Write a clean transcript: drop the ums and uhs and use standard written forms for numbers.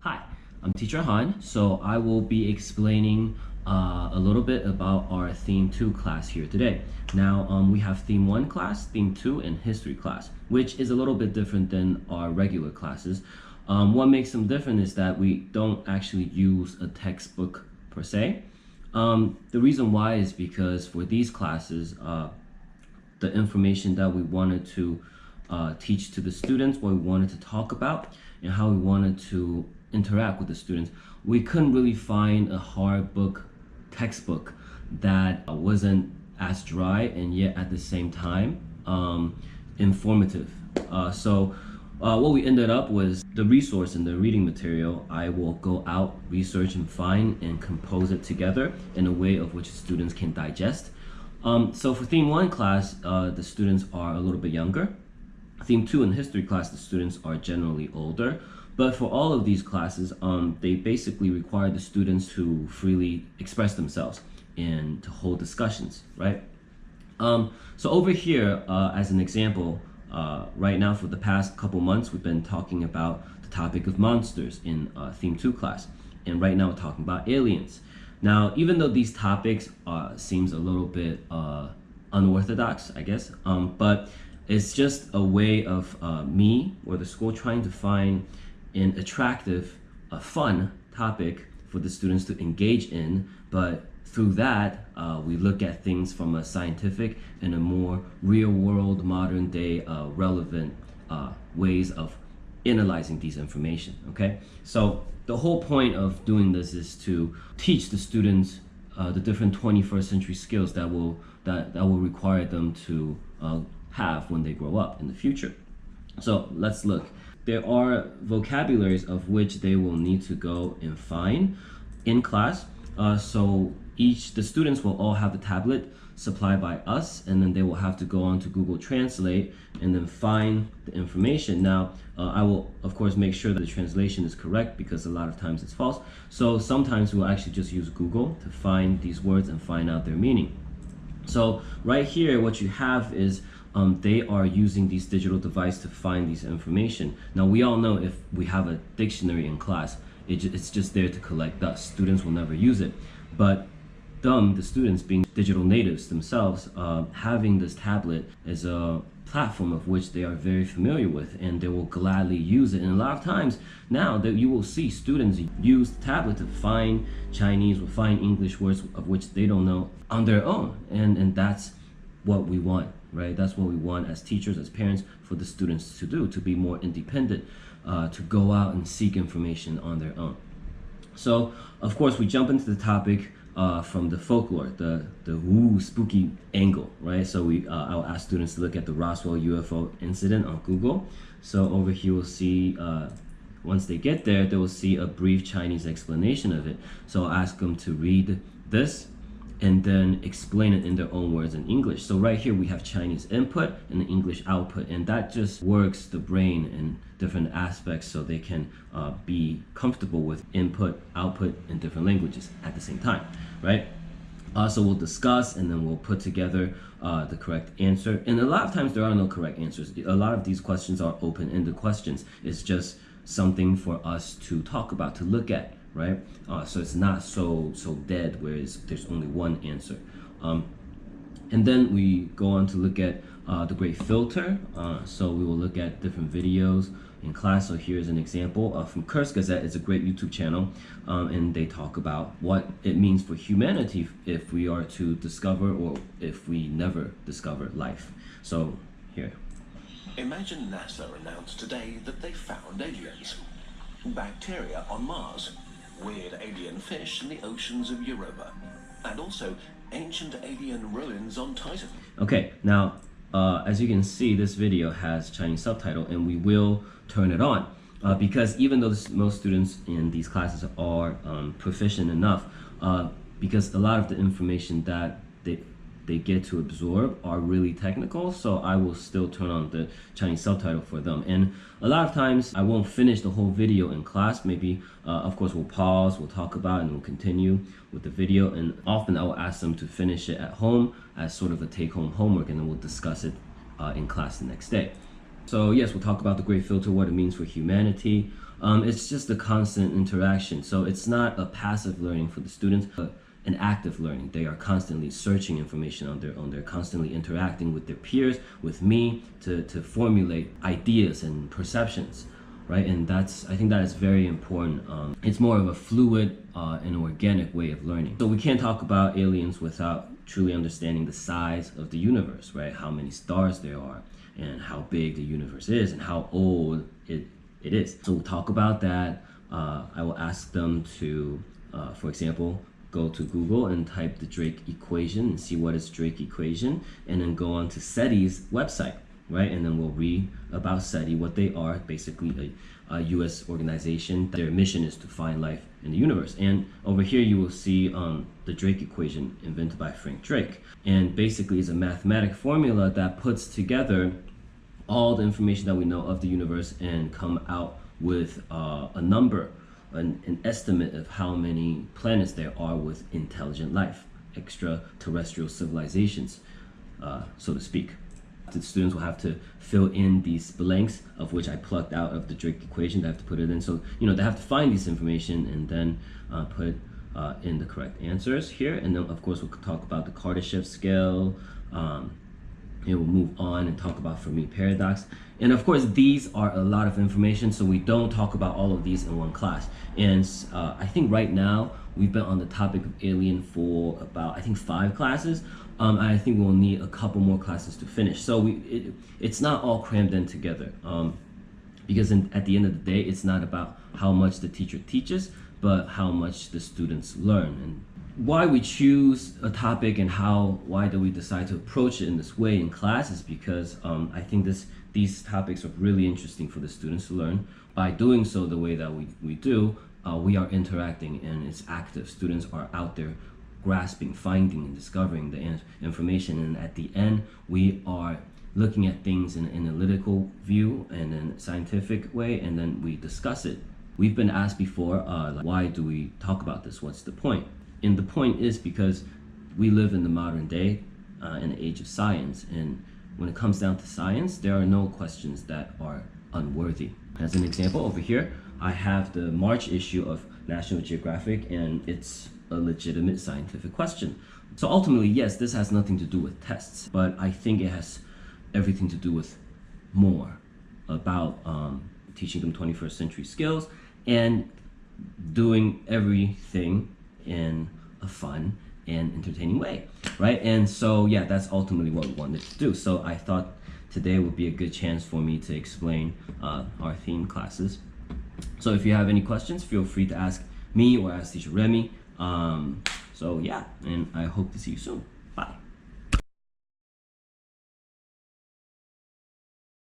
Hi, I'm Teacher Han, so I will be explaining a little bit about our Theme 2 class here today. Now, we have Theme 1 class, Theme 2, and History class, which is a little bit different than our regular classes. What makes them different is that we don't actually use a textbook per se. The reason why is because for these classes, the information that we wanted to teach to the students, what we wanted to talk about, and how we wanted to interact with the students, we couldn't really find a hard book textbook that wasn't as dry and yet at the same time informative. So what we ended up was the resource and the reading material. I will go out, research and find and compose it together in a way of which students can digest. So for Theme 1 class, the students are a little bit younger. Theme 2 and History class, the students are generally older. But for all of these classes, they basically require the students to freely express themselves and to hold discussions, right? So over here, as an example, right now for the past couple months, we've been talking about the topic of monsters in Theme 2 class. And right now we're talking about aliens. Now, even though these topics seems a little bit unorthodox, I guess, but it's just a way of me or the school trying to find an attractive, fun topic for the students to engage in, but through that, we look at things from a scientific and a more real-world, modern-day, relevant ways of analyzing these information, okay? So the whole point of doing this is to teach the students the different 21st century skills that will require them to have when they grow up in the future. So let's look. There are vocabularies of which they will need to go and find in class. So the students will all have a tablet supplied by us, and then they will have to go on to Google Translate and then find the information. Now, I will of course make sure that the translation is correct because a lot of times it's false. So sometimes we'll actually just use Google to find these words and find out their meaning. So right here, what you have is they are using these digital devices to find these information. Now, we all know if we have a dictionary in class, it's just there to collect dust. Students will never use it. But the students being digital natives themselves, having this tablet is a platform of which they are very familiar with, and they will gladly use it. And a lot of times now that you will see students use the tablet to find Chinese or find English words of which they don't know on their own. And that's what we want, right? That's what we want as teachers, as parents, for the students to do, to be more independent, to go out and seek information on their own. So, of course, we jump into the topic from the folklore, the woo spooky angle, right? So I'll ask students to look at the Roswell UFO incident on Google. So over here we'll see, once they get there, they will see a brief Chinese explanation of it. So I'll ask them to read this and then explain it in their own words in English. So right here we have Chinese input and the English output, and that just works the brain in different aspects so they can be comfortable with input, output in different languages at the same time, right? So we'll discuss and then we'll put together the correct answer. And a lot of times there are no correct answers. A lot of these questions are open-ended questions. It's just something for us to talk about, to look at, right? So it's not so dead where there's only one answer. And then we go on to look at the great filter. So we will look at different videos in class. So here's an example from Curse Gazette. It's a great YouTube channel, and they talk about what it means for humanity if we are to discover or if we never discover life. So here. Imagine NASA announced today that they found aliens. Bacteria on Mars, weird alien fish in the oceans of Europa, and also ancient alien ruins on Titan. Okay, now as you can see, this video has Chinese subtitle, and we will turn it on because even though most students in these classes are proficient enough, because a lot of the information that they get to absorb are really technical, so I will still turn on the Chinese subtitle for them. And a lot of times I won't finish the whole video in class. Maybe of course we'll pause, we'll talk about it, and we'll continue with the video, and often I will ask them to finish it at home as sort of a take-home homework, and then we'll discuss it in class the next day. So yes, we'll talk about the Great Filter, what it means for humanity. It's just a constant interaction. So it's not a passive learning for the students, but an active learning. They are constantly searching information on their own. They're constantly interacting with their peers, with me, to formulate ideas and perceptions, right? And I think that is very important. It's more of a fluid and organic way of learning. So we can't talk about aliens without truly understanding the size of the universe, right? How many stars there are, and how big the universe is, and how old it is. So we'll talk about that. I will ask them to, for example, go to Google and type the Drake equation and see what is Drake equation, and then go on to SETI's website, right? And then we'll read about SETI, what they are, basically a US organization. Their mission is to find life in the universe. And over here you will see the Drake equation invented by Frank Drake. And basically it's a mathematic formula that puts together all the information that we know of the universe and come out with a number, an estimate of how many planets there are with intelligent life, extraterrestrial civilizations, so to speak. The students will have to fill in these blanks, of which I plucked out of the Drake equation. They have to put it in. So, they have to find this information and then put in the correct answers here. And then, of course, we'll talk about the Kardashev scale. We'll move on and talk about Fermi paradox. And of course, these are a lot of information, so we don't talk about all of these in one class. And I think right now, we've been on the topic of alien for about, 5 classes. I think we'll need a couple more classes to finish. So it's not all crammed in together. Because at the end of the day, it's not about how much the teacher teaches, but how much the students learn. And why we choose a topic and why do we decide to approach it in this way in class is because I think these topics are really interesting for the students to learn. By doing so the way that we do, we are interacting and it's active. Students are out there grasping, finding, and discovering the information, and at the end we are looking at things in an analytical view and in a scientific way, and then we discuss it. We've been asked before, why do we talk about this? What's the point? And the point is because we live in the modern day, in the age of science, and when it comes down to science, there are no questions that are unworthy. As an example, over here, I have the March issue of National Geographic, and it's a legitimate scientific question. So ultimately, yes, this has nothing to do with tests, but I think it has everything to do with more about teaching them 21st century skills and doing everything in a fun and entertaining way, right? And so, yeah, that's ultimately what we wanted to do. So I thought today would be a good chance for me to explain our theme classes. So if you have any questions, feel free to ask me or ask teacher Remy. So yeah, and I hope to see you soon. Bye.